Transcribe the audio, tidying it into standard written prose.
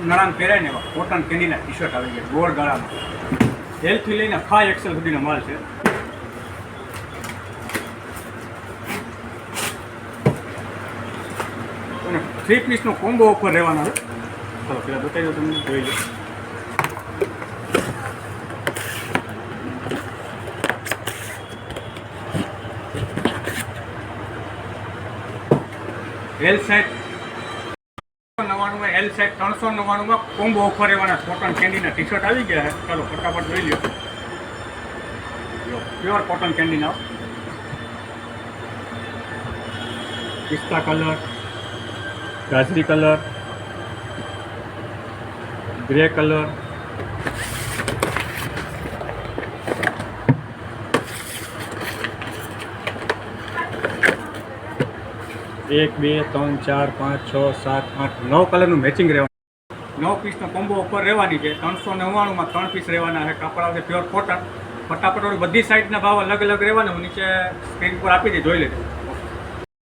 નળામાં પહેરાય ને એવા કોટન કેન્ડીના ટી શર્ટ આવી ગયા ગોળ ગળામાં એલથી લઈને 5XL સુધીનો માલ છે. અને 3 પીસનો કોમ્બો ઓફર રહેવાનો છે. ચાલો પેલા બતાવી દો તમને જોઈ લો. L size 99, L size 399 combo offer રહેવાના કોટન કેન્ડીના ટી શર્ટ આવી ગયા છે. ચાલો ફટાફટ જોઈ લો. પ્યોર કોટન કેન્ડીના પિસ્તા કલર, ગાજરી કલર, ગ્રે કલર, એક 2 3 4 5 6 7 8 9 કલરનું મેચિંગ રહેવાનું. 9 પીસનો કોમ્બો ઓફર રહેવાની છે. 399માં 3 પીસ રહેવાના છે. કાપડ આવશે પ્યોર કોટન. ફટાફટ બધી સાઇઝના ભાવ અલગ અલગ રહેવાના. હું નીચે સ્ક્રીન પર આપી દે, જોઈ લેજો.